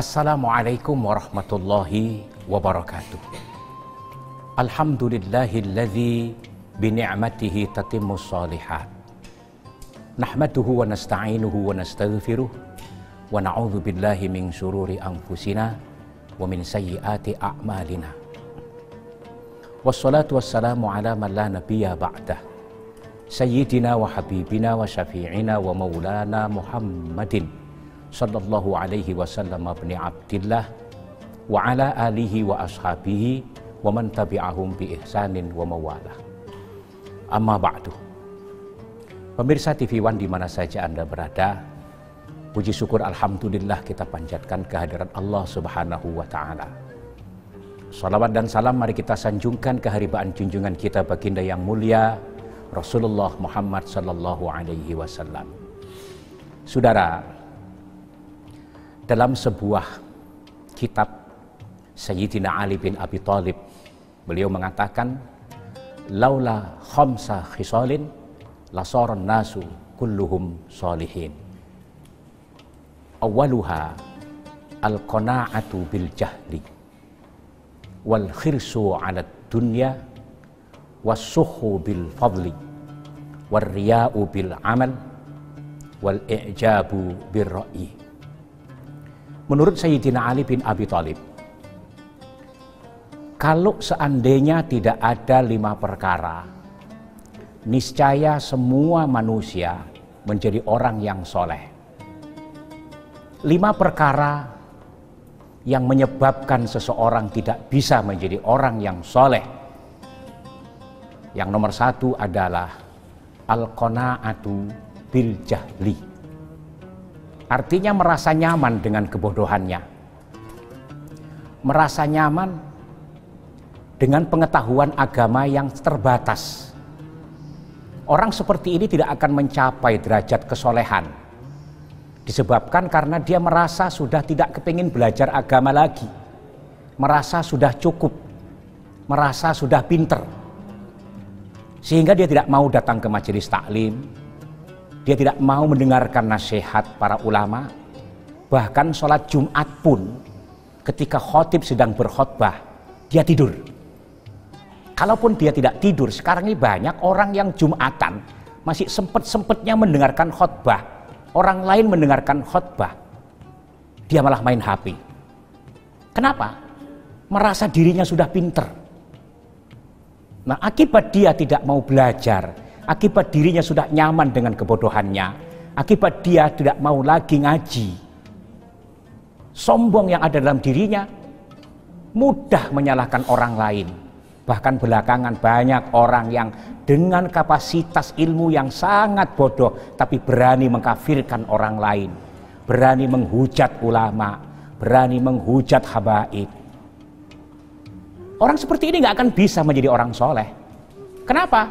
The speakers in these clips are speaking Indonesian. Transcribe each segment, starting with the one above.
Assalamualaikum warahmatullahi wabarakatuh. Alhamdulillahilladzi bini'matihi tatimmus shalihat. Nahmaduhu wa nasta'inuhu wa nastaghfiruh wa na'udzu billahi min syururi anfusina wa min sayyiati a'malina. Wassalatu wassalamu ala man la nabiyya ba'dah. Sayyidina wa habibina wa syafi'ina wa maulana Muhammadin sallallahu alaihi wasallam ibni Abdillah wa ala alihi wa ashabihi wa man tabi'ahum bi ihsanin wa mawalah. Amma ba'du. Pemirsa TV One di mana saja Anda berada, puji syukur alhamdulillah kita panjatkan kehadiran Allah Subhanahu wa taala. Salawat dan salam mari kita sanjungkan keharibaan junjungan kita baginda yang mulia Rasulullah Muhammad sallallahu alaihi wasallam. Saudara, dalam sebuah kitab Sayyidina Ali bin Abi Thalib, beliau mengatakan, laula khamsa khisalin lasaran nasu kulluhum sholihin. Awaluha al-qana'atu bil jahli wal khirsu 'ala dunya was-suhu bil fadli war riya'u bil amal wal i'jabu bir ra'yi. Menurut Sayyidina Ali bin Abi Thalib, kalau seandainya tidak ada 5 perkara, niscaya semua manusia menjadi orang yang soleh. 5 perkara yang menyebabkan seseorang tidak bisa menjadi orang yang soleh. Yang nomor 1 adalah al-qana'atu bil jahli. Artinya merasa nyaman dengan kebodohannya. Merasa nyaman dengan pengetahuan agama yang terbatas. Orang seperti ini tidak akan mencapai derajat kesolehan. Disebabkan karena dia merasa sudah tidak kepingin belajar agama lagi. Merasa sudah cukup. Merasa sudah pinter. Sehingga dia tidak mau datang ke majelis taklim. Dia tidak mau mendengarkan nasihat para ulama. Bahkan sholat Jumat pun ketika khotib sedang berkhotbah, dia tidur. Kalaupun dia tidak tidur, sekarang ini banyak orang yang Jumatan masih sempet-sempetnya mendengarkan khotbah. Orang lain mendengarkan khotbah, dia malah main HP. Kenapa? Merasa dirinya sudah pinter. Nah, akibat dia tidak mau belajar, akibat dirinya sudah nyaman dengan kebodohannya, akibat dia tidak mau lagi ngaji, sombong yang ada dalam dirinya, mudah menyalahkan orang lain. Bahkan belakangan banyak orang yang dengan kapasitas ilmu yang sangat bodoh tapi berani mengkafirkan orang lain, berani menghujat ulama, berani menghujat habaib. Orang seperti ini nggak akan bisa menjadi orang soleh. Kenapa?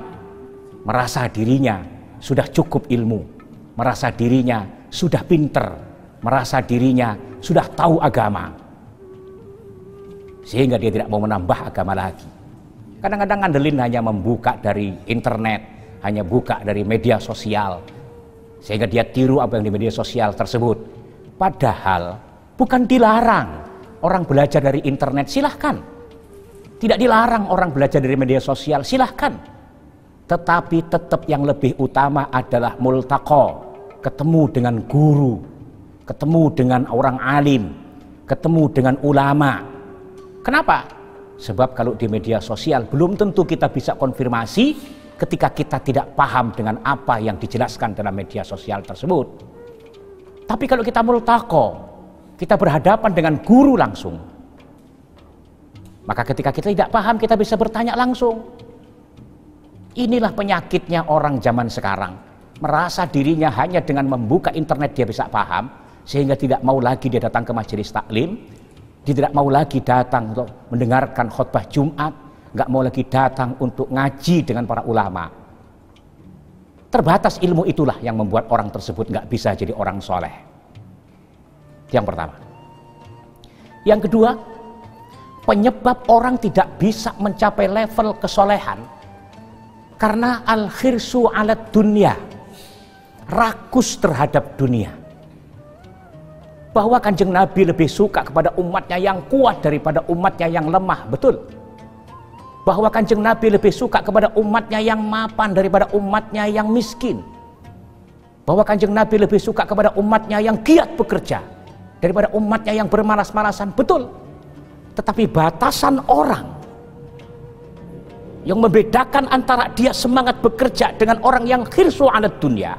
Merasa dirinya sudah cukup ilmu, merasa dirinya sudah pinter, merasa dirinya sudah tahu agama, sehingga dia tidak mau menambah agama lagi. Kadang-kadang ngandelin hanya membuka dari internet, hanya buka dari media sosial, sehingga dia tiru apa yang di media sosial tersebut. Padahal bukan dilarang orang belajar dari internet, silahkan. Tidak dilarang orang belajar dari media sosial, silahkan. Tetapi tetap yang lebih utama adalah multaqo, ketemu dengan guru, ketemu dengan orang alim, ketemu dengan ulama. Kenapa? Sebab kalau di media sosial belum tentu kita bisa konfirmasi ketika kita tidak paham dengan apa yang dijelaskan dalam media sosial tersebut. Tapi kalau kita multaqo, kita berhadapan dengan guru langsung, maka ketika kita tidak paham kita bisa bertanya langsung. Inilah penyakitnya orang zaman sekarang. Merasa dirinya hanya dengan membuka internet dia bisa paham, sehingga tidak mau lagi dia datang ke majelis taklim, dia tidak mau lagi datang untuk mendengarkan khutbah Jumat, nggak mau lagi datang untuk ngaji dengan para ulama. Terbatas ilmu itulah yang membuat orang tersebut nggak bisa jadi orang soleh. Yang pertama. Yang kedua, penyebab orang tidak bisa mencapai level kesolehan karena al-khirsu 'ala dunya, rakus terhadap dunia. bahwa Kanjeng Nabi lebih suka kepada umatnya yang kuat daripada umatnya yang lemah, betul. Bahwa Kanjeng Nabi lebih suka kepada umatnya yang mapan daripada umatnya yang miskin. Bahwa Kanjeng Nabi lebih suka kepada umatnya yang giat bekerja daripada umatnya yang bermalas-malasan, betul. Tetapi batasan orang yang membedakan antara dia semangat bekerja dengan orang yang khirsu 'alad dunya,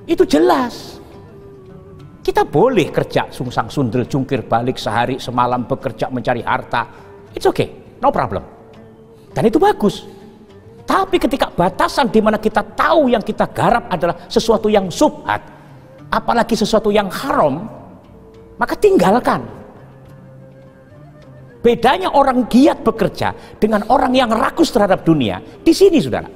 itu jelas. Kita boleh kerja sungsang sundel jungkir balik sehari semalam bekerja mencari harta, it's okay, no problem, dan itu bagus. Tapi ketika batasan di mana kita tahu yang kita garap adalah sesuatu yang subhat, apalagi sesuatu yang haram, maka tinggalkan. Bedanya orang giat bekerja dengan orang yang rakus terhadap dunia di sini, saudara.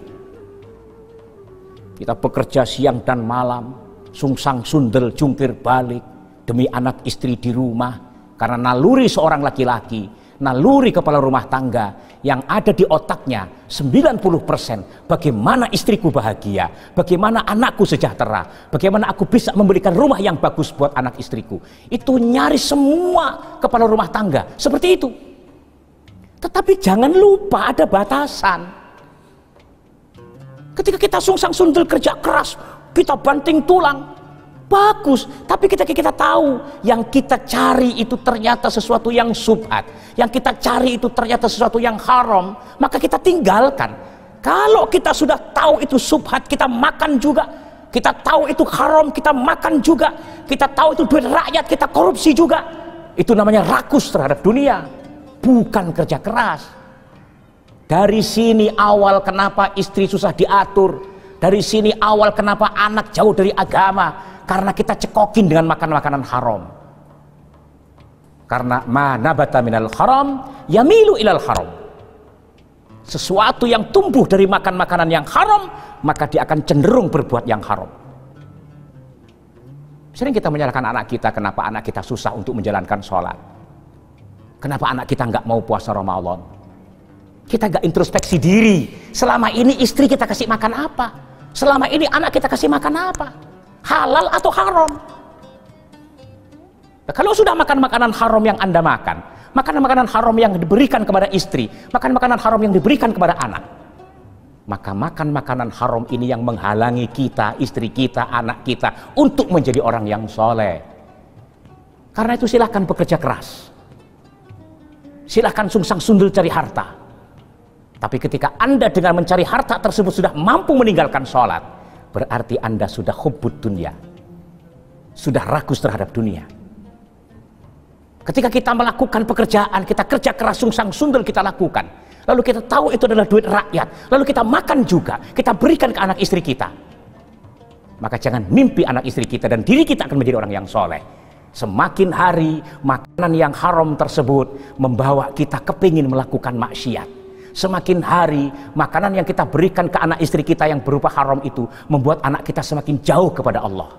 Kita bekerja siang dan malam, sungsang sundel jungkir balik demi anak istri di rumah, karena naluri seorang laki-laki, naluri kepala rumah tangga yang ada di otaknya 90% bagaimana istriku bahagia, bagaimana anakku sejahtera, bagaimana aku bisa memberikan rumah yang bagus buat anak istriku. Itu nyaris semua kepala rumah tangga seperti itu. Tetapi jangan lupa ada batasan. Ketika kita sungsang sundel kerja keras, kita banting tulang, bagus. Tapi ketika kita tahu yang kita cari itu ternyata sesuatu yang subhat, yang kita cari itu ternyata sesuatu yang haram, maka kita tinggalkan. Kalau kita sudah tahu itu subhat, kita makan juga. Kita tahu itu haram, kita makan juga. Kita tahu itu duit rakyat, kita korupsi juga. Itu namanya rakus terhadap dunia, bukan kerja keras. Dari sini awal kenapa istri susah diatur. Dari sini awal kenapa anak jauh dari agama, karena kita cekokin dengan makan makanan haram. Karena ma nabata minal haram yamilu ilal haram. Sesuatu yang tumbuh dari makan makanan yang haram, maka dia akan cenderung berbuat yang haram. Sering kita menyalahkan anak kita, kenapa anak kita susah untuk menjalankan sholat, kenapa anak kita nggak mau puasa Ramadan. Kita nggak introspeksi diri. Selama ini istri kita kasih makan apa? Selama ini anak kita kasih makan apa? Halal atau haram? Nah, kalau sudah makan makanan haram yang Anda makan, makanan haram yang diberikan kepada istri, makanan haram yang diberikan kepada anak, maka makan makanan haram ini yang menghalangi kita, istri kita, anak kita untuk menjadi orang yang soleh. Karena itu silahkan bekerja keras, silahkan sungsang sundel cari harta. Tapi ketika Anda dengan mencari harta tersebut sudah mampu meninggalkan sholat, berarti Anda sudah hubbud dunia, sudah rakus terhadap dunia. Ketika kita melakukan pekerjaan, kita kerja keras, sungsang sundel kita lakukan, lalu kita tahu itu adalah duit rakyat, lalu kita makan juga, kita berikan ke anak istri kita, maka jangan mimpi anak istri kita dan diri kita akan menjadi orang yang soleh. Semakin hari makanan yang haram tersebut membawa kita kepingin melakukan maksiat. Semakin hari makanan yang kita berikan ke anak istri kita yang berupa haram itu membuat anak kita semakin jauh kepada Allah.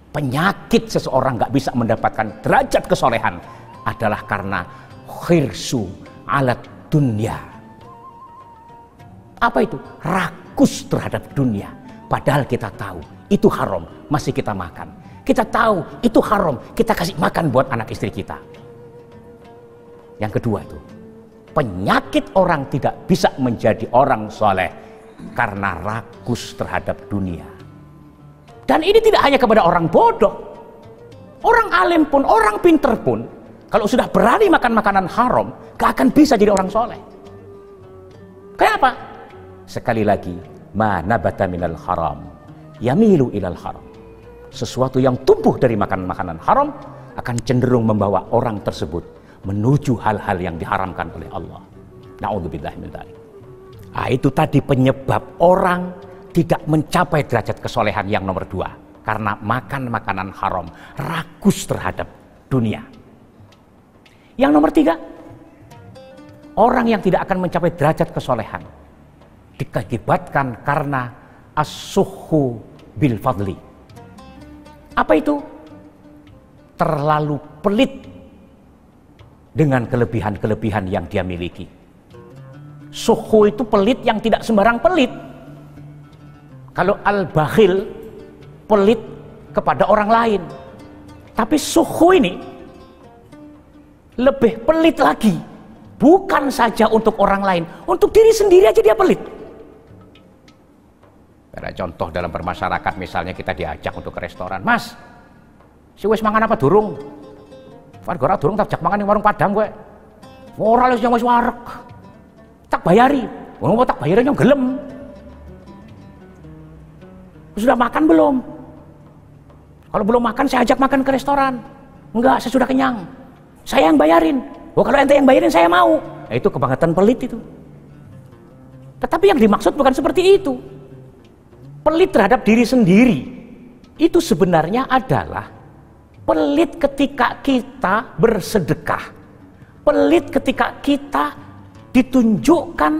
Penyakit seseorang nggak bisa mendapatkan derajat kesolehan adalah karena khirsu 'alad dunya. Apa itu? Rakus terhadap dunia. Padahal kita tahu itu haram, masih kita makan. Kita tahu itu haram, kita kasih makan buat anak istri kita. Yang kedua itu, penyakit orang tidak bisa menjadi orang soleh karena rakus terhadap dunia. Dan ini tidak hanya kepada orang bodoh, orang alim pun, orang pinter pun, kalau sudah berani makan makanan haram, gak akan bisa jadi orang soleh. Kenapa? Sekali lagi, ma nabata minal haram yamilu ilal haram. Sesuatu yang tumbuh dari makanan haram akan cenderung membawa orang tersebut menuju hal-hal yang diharamkan oleh Allah. Na'udzubillah min dzalik. Itu tadi penyebab orang tidak mencapai derajat kesolehan yang nomor 2, karena makan makanan haram, rakus terhadap dunia. Yang nomor 3, orang yang tidak akan mencapai derajat kesolehan diakibatkan karena as-suhu bil fadli. Apa itu? terlalu pelit dengan kelebihan-kelebihan yang dia miliki. Sukhu itu pelit yang tidak sembarang pelit. Kalau al-bakhil pelit kepada orang lain. Tapi sukhu ini lebih pelit lagi. Bukan saja untuk orang lain, untuk diri sendiri aja dia pelit. Ada contoh dalam bermasyarakat, misalnya kita diajak untuk ke restoran. Mas, si wis mangan apa durung? Warga durung tak jak mangan di warung Padang gue. Ora wis wis wareg. Tak bayari. Wong tak bayari yang gelem. Sudah makan belum? Kalau belum makan saya ajak makan ke restoran. Enggak, saya sudah kenyang. Saya yang bayarin. Oh, kalau ente yang bayarin saya mau. Nah, itu kebangetan pelit itu. Tetapi yang dimaksud bukan seperti itu. Pelit terhadap diri sendiri itu sebenarnya adalah pelit ketika kita bersedekah. Pelit ketika kita ditunjukkan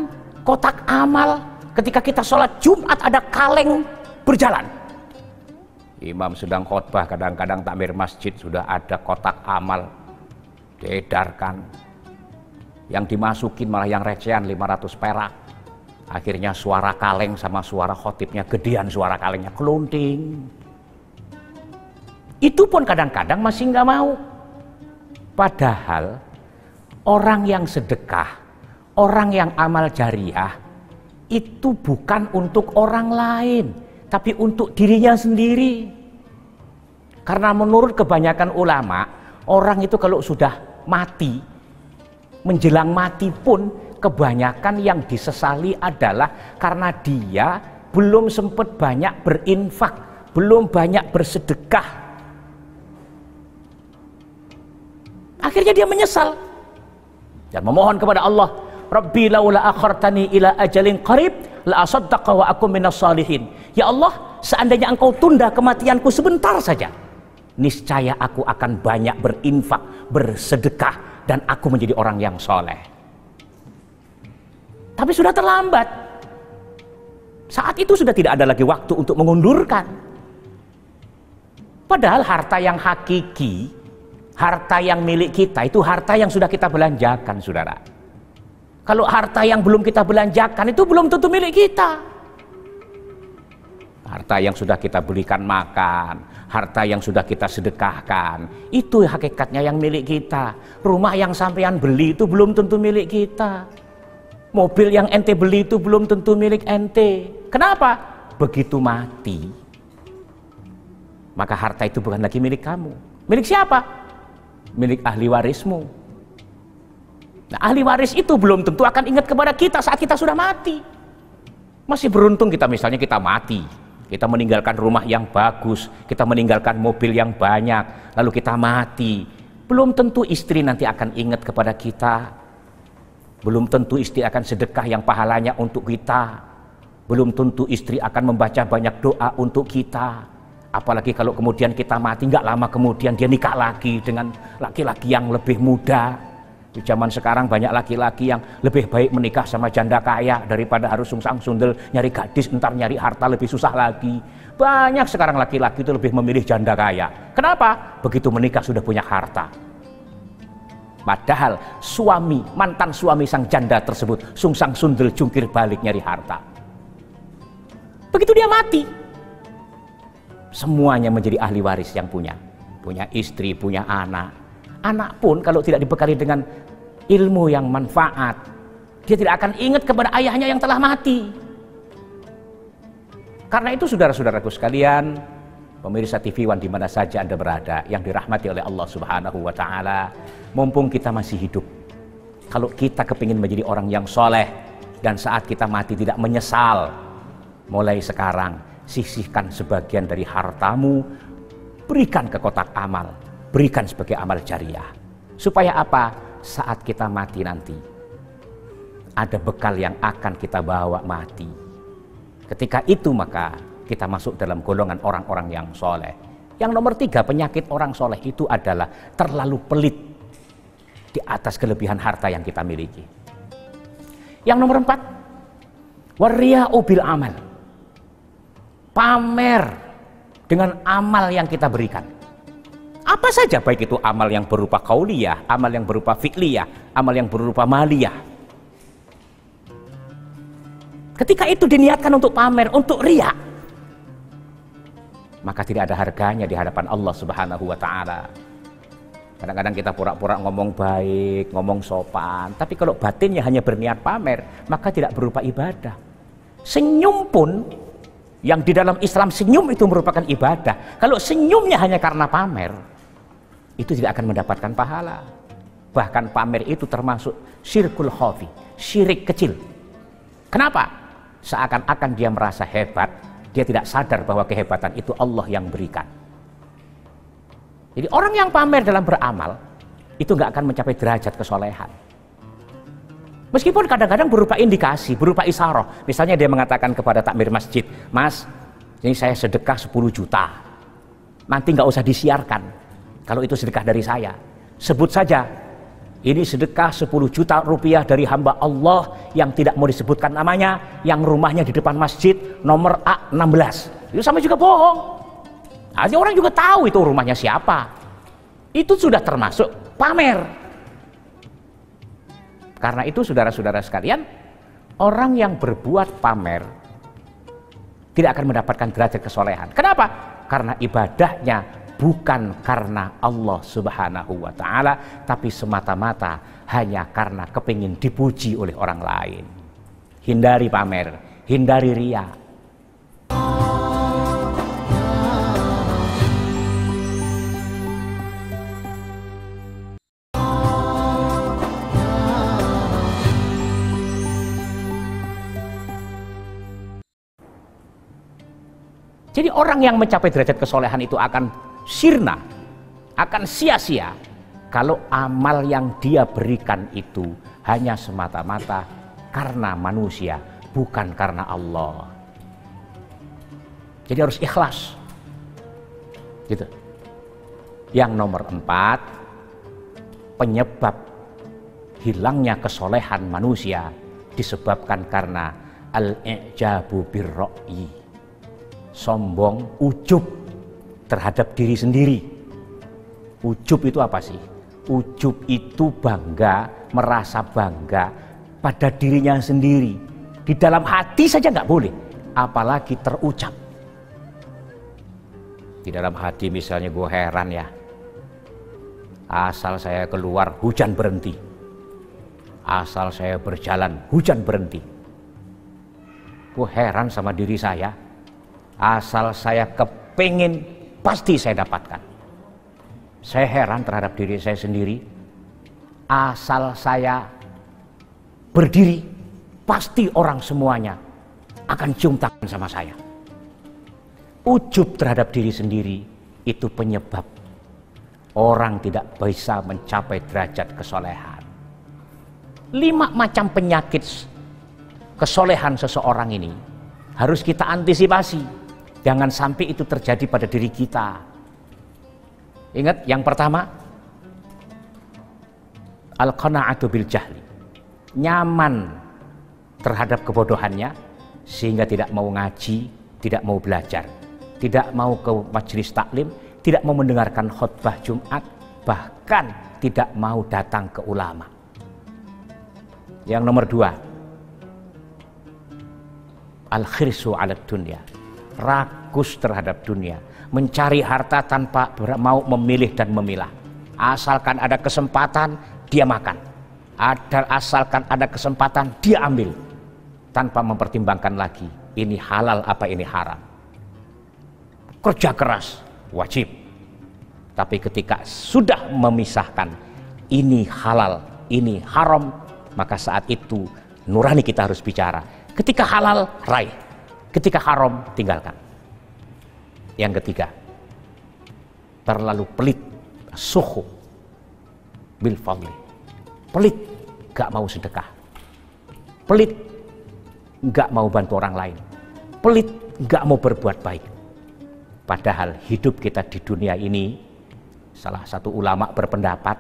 kotak amal, ketika kita sholat Jumat ada kaleng berjalan. Imam sedang khotbah, kadang-kadang takmir masjid sudah ada kotak amal diedarkan. Yang dimasukin malah yang recehan 500 perak. Akhirnya suara kaleng sama suara khotibnya gedean, suara kalengnya kelunting. Itu pun kadang-kadang masih nggak mau. Padahal orang yang sedekah, orang yang amal jariah itu bukan untuk orang lain, tapi untuk dirinya sendiri. Karena menurut kebanyakan ulama, orang itu kalau sudah mati, menjelang mati pun kebanyakan yang disesali adalah karena dia belum sempat banyak berinfak, belum banyak bersedekah. Akhirnya dia menyesal dan memohon kepada Allah, Rabbi laula akhartani ila ajalin qarib la asaddaqa wa akum minas salihin. Ya Allah, seandainya engkau tunda kematianku sebentar saja, niscaya aku akan banyak berinfak, bersedekah, dan aku menjadi orang yang soleh. Tapi sudah terlambat. Saat itu sudah tidak ada lagi waktu untuk mengundurkan. Padahal harta yang hakiki, harta yang milik kita, itu harta yang sudah kita belanjakan, saudara. Kalau harta yang belum kita belanjakan, itu belum tentu milik kita. Harta yang sudah kita belikan makan, harta yang sudah kita sedekahkan, itu hakikatnya yang milik kita. Rumah yang sampean beli itu belum tentu milik kita. Mobil yang ente beli itu belum tentu milik ente. Kenapa? Begitu mati, maka harta itu bukan lagi milik kamu. Milik siapa? Milik ahli warismu. Nah, ahli waris itu belum tentu akan ingat kepada kita saat kita sudah mati. Masih beruntung kita, misalnya kita mati, kita meninggalkan rumah yang bagus, kita meninggalkan mobil yang banyak, lalu kita mati. Belum tentu istri nanti akan ingat kepada kita. Belum tentu istri akan sedekah yang pahalanya untuk kita. Belum tentu istri akan membaca banyak doa untuk kita. Apalagi kalau kemudian kita mati, nggak lama kemudian dia nikah lagi dengan laki-laki yang lebih muda. Di zaman sekarang banyak laki-laki yang lebih baik menikah sama janda kaya daripada harus sungsang sundel nyari gadis, entar nyari harta lebih susah lagi. Banyak sekarang laki-laki itu lebih memilih janda kaya. Kenapa? Begitu menikah sudah punya harta. Padahal suami, mantan suami sang janda tersebut sungsang sundel jungkir balik nyari harta. Begitu dia mati, semuanya menjadi ahli waris yang punya istri, punya anak. Anak pun kalau tidak dibekali dengan ilmu yang manfaat, dia tidak akan ingat kepada ayahnya yang telah mati. Karena itu saudara-saudaraku sekalian, pemirsa TV One di mana saja Anda berada yang dirahmati oleh Allah Subhanahu wa taala, mumpung kita masih hidup, kalau kita kepingin menjadi orang yang soleh dan saat kita mati tidak menyesal, mulai sekarang sisihkan sebagian dari hartamu, berikan ke kotak amal, berikan sebagai amal jariah. Supaya apa? Saat kita mati nanti ada bekal yang akan kita bawa mati. Ketika itu maka kita masuk dalam golongan orang-orang yang soleh. Yang nomor 3, penyakit orang soleh itu adalah terlalu pelit di atas kelebihan harta yang kita miliki. Yang nomor 4, wariya'u bil amal, pamer dengan amal yang kita berikan. Apa saja, baik itu amal yang berupa qauliyah, amal yang berupa fi'liyah, amal yang berupa maliyah. Ketika itu diniatkan untuk pamer, untuk riya, maka tidak ada harganya di hadapan Allah Subhanahu wa ta'ala. Kadang-kadang kita pura-pura ngomong baik, ngomong sopan, tapi kalau batinnya hanya berniat pamer, maka tidak berupa ibadah. Senyum pun, yang di dalam Islam senyum itu merupakan ibadah. Kalau senyumnya hanya karena pamer, itu tidak akan mendapatkan pahala. Bahkan pamer itu termasuk syirkul khafi, syirik kecil. Kenapa? Seakan-akan dia merasa hebat, dia tidak sadar bahwa kehebatan itu Allah yang berikan. Jadi orang yang pamer dalam beramal, itu nggak akan mencapai derajat kesolehan. Meskipun kadang-kadang berupa indikasi, berupa isyarah. Misalnya dia mengatakan kepada takmir masjid, "Mas, ini saya sedekah 10 juta. Nanti nggak usah disiarkan kalau itu sedekah dari saya. Sebut saja, ini sedekah 10 juta rupiah dari hamba Allah yang tidak mau disebutkan namanya, yang rumahnya di depan masjid nomor A16. Itu sama juga bohong. Artinya orang juga tahu itu rumahnya siapa. Itu sudah termasuk pamer. Karena itu saudara-saudara sekalian, orang yang berbuat pamer tidak akan mendapatkan derajat kesolehan. Kenapa? Karena ibadahnya bukan karena Allah Subhanahu wa ta'ala, tapi semata-mata hanya karena kepingin dipuji oleh orang lain. Hindari pamer, hindari riya. Jadi orang yang mencapai derajat kesolehan itu akan sirna, akan sia-sia kalau amal yang dia berikan itu hanya semata-mata karena manusia, bukan karena Allah. Jadi harus ikhlas. Gitu. Yang nomor 4, penyebab hilangnya kesolehan manusia disebabkan karena al-i'jabu birra'yi. Sombong, ujub terhadap diri sendiri. Ujub itu apa sih? Ujub itu bangga, merasa bangga pada dirinya sendiri. Di dalam hati saja nggak boleh, apalagi terucap. Di dalam hati misalnya, gue heran ya, asal saya keluar hujan berhenti, asal saya berjalan hujan berhenti. Gue heran sama diri saya, asal saya kepingin pasti saya dapatkan. Saya heran terhadap diri saya sendiri, asal saya berdiri pasti orang semuanya akan cium tangan sama saya. Ujub terhadap diri sendiri itu penyebab orang tidak bisa mencapai derajat kesolehan. 5 macam penyakit kesolehan seseorang ini harus kita antisipasi. Jangan sampai itu terjadi pada diri kita. Ingat, yang pertama, al-qana'atu bil jahli. Nyaman terhadap kebodohannya sehingga tidak mau ngaji, tidak mau belajar, tidak mau ke majelis taklim, tidak mau mendengarkan khutbah Jumat, bahkan tidak mau datang ke ulama. Yang nomor 2, al-khirsu 'ala dunya. Rakus terhadap dunia, mencari harta tanpa mau memilih dan memilah. Asalkan ada kesempatan dia makan, asalkan ada kesempatan dia ambil, tanpa mempertimbangkan lagi ini halal apa ini haram. Kerja keras wajib, tapi ketika sudah memisahkan ini halal ini haram, maka saat itu nurani kita harus bicara. Ketika halal raih, ketika haram tinggalkan. Yang ketiga, terlalu pelit, suhu bil fadli. Pelit, gak mau sedekah. Pelit, gak mau bantu orang lain. Pelit, gak mau berbuat baik. Padahal hidup kita di dunia ini, salah satu ulama berpendapat,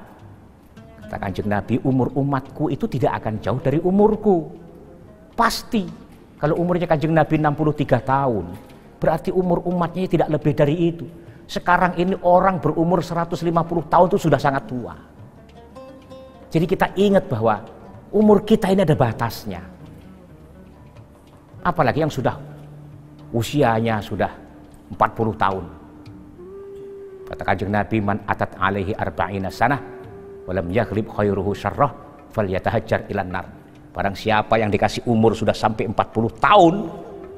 kata Kanjeng Nabi, umur umatku itu tidak akan jauh dari umurku. Pasti. Kalau umurnya Kanjeng Nabi 63 tahun, berarti umur umatnya tidak lebih dari itu. Sekarang ini orang berumur 150 tahun itu sudah sangat tua. Jadi kita ingat bahwa umur kita ini ada batasnya. Apalagi yang sudah usianya sudah 40 tahun. Kata Kanjeng Nabi, man atat alaihi arba'ina sanah walam yaghlib khairuhu syarrah falyatahajjar ilan nar. Barang siapa yang dikasih umur sudah sampai 40 tahun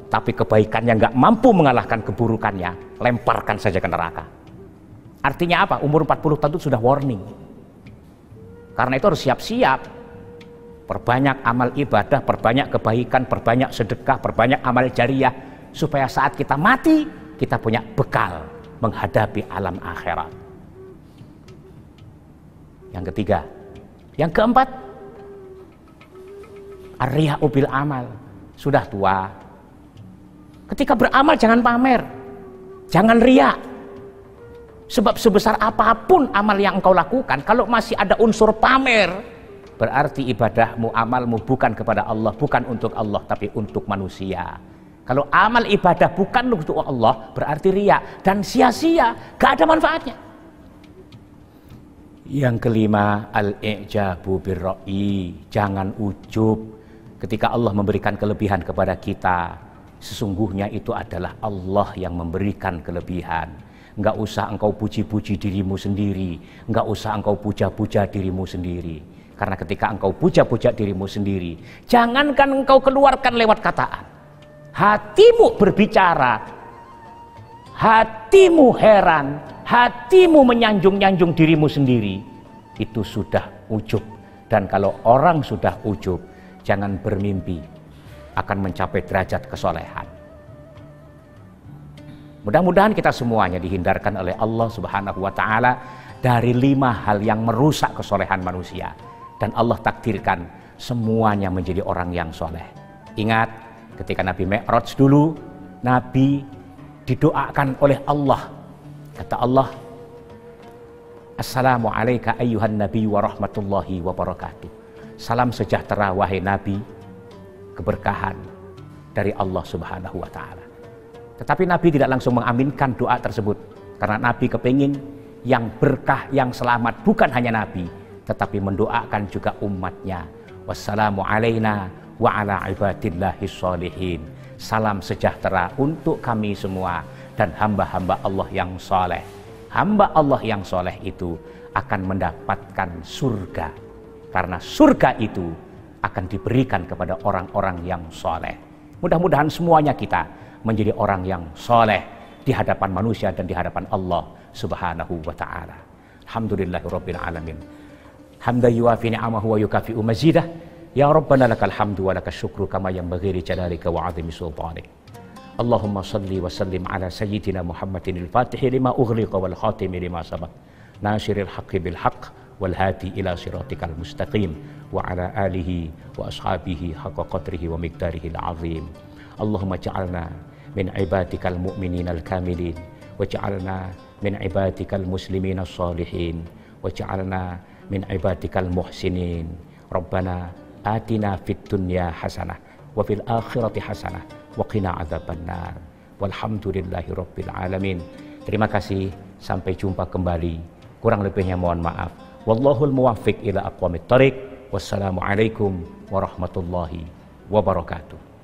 tapi kebaikannya nggak mampu mengalahkan keburukannya, lemparkan saja ke neraka. Artinya apa? Umur 40 tahun itu sudah warning. Karena itu harus siap-siap. Perbanyak amal ibadah, perbanyak kebaikan, perbanyak sedekah, perbanyak amal jariah, supaya saat kita mati kita punya bekal menghadapi alam akhirat. Yang ketiga, yang keempat, ar-riya'u bil amal. Sudah tua, ketika beramal jangan pamer, jangan riya. Sebab sebesar apapun amal yang engkau lakukan, kalau masih ada unsur pamer, berarti ibadahmu, amalmu bukan kepada Allah, bukan untuk Allah, tapi untuk manusia. Kalau amal ibadah bukan untuk Allah, berarti riya dan sia-sia, gak ada manfaatnya. Yang kelima, al-i'jabu birra'i. Jangan ujub ketika Allah memberikan kelebihan kepada kita. Sesungguhnya itu adalah Allah yang memberikan kelebihan. Enggak usah engkau puji-puji dirimu sendiri, enggak usah engkau puja-puja dirimu sendiri. Karena ketika engkau puja-puja dirimu sendiri, jangankan engkau keluarkan lewat kataan, hatimu berbicara, hatimu heran, hatimu menyanjung-nyanjung dirimu sendiri, itu sudah ujub. Dan kalau orang sudah ujub, jangan bermimpi akan mencapai derajat kesolehan. Mudah-mudahan kita semuanya dihindarkan oleh Allah Subhanahu wa Ta'ala dari 5 hal yang merusak kesolehan manusia, dan Allah takdirkan semuanya menjadi orang yang soleh. Ingat, ketika Nabi Mi'raj dulu, Nabi didoakan oleh Allah. Kata Allah, Assalamu alayka ayyuhan nabi wa rahmatullahi wa barakatuh. Salam sejahtera wahai Nabi, keberkahan dari Allah Subhanahu wa Ta'ala. Tetapi Nabi tidak langsung mengaminkan doa tersebut, karena Nabi kepingin yang berkah, yang selamat bukan hanya Nabi, tetapi mendoakan juga umatnya. Wassalamu alayna wa ala ibadillahis sholihin. Salam sejahtera untuk kami semua dan hamba-hamba Allah yang soleh. Hamba Allah yang soleh itu akan mendapatkan surga, karena surga itu akan diberikan kepada orang-orang yang soleh. Mudah-mudahan semuanya kita menjadi orang yang soleh di hadapan manusia dan di hadapan Allah Subhanahu wa Ta'ala. Alhamdulillahirabbil alamin. Hamdan yuwafi ni'amahu wa yukafi'u mazidah. Ya Rabbana lakal hamdu wa lakal syukru kama yanbaghi li jalalika wa 'azimi sultanik. Allahumma salli wa sallim ala sayyidina Muhammadin al-Fatihi lima ughliqa wal khatimi lima sabaq. Nasiril haqqi bil haqq wal hadi ila siratikal mustaqim wa ala alihi wa ashabihi haqqa qadrihi wa miqdarihi al-'azim. Allahumma ja'alna min ibadikal mu'minin al-kamilin waj'alna min ibadikal muslimin as-salihin waj'alna min ibadikal muhsinin. Rabbana atina fid dunya hasanah wa fil akhirati hasanah wa qina adzabannar. Walhamdulillahi rabbil alamin. Terima kasih, sampai jumpa kembali. Kurang lebihnya mohon maaf. Wallahul muwaffiq ila aqwamit thariq. Wassalamualaikum warahmatullahi wabarakatuh.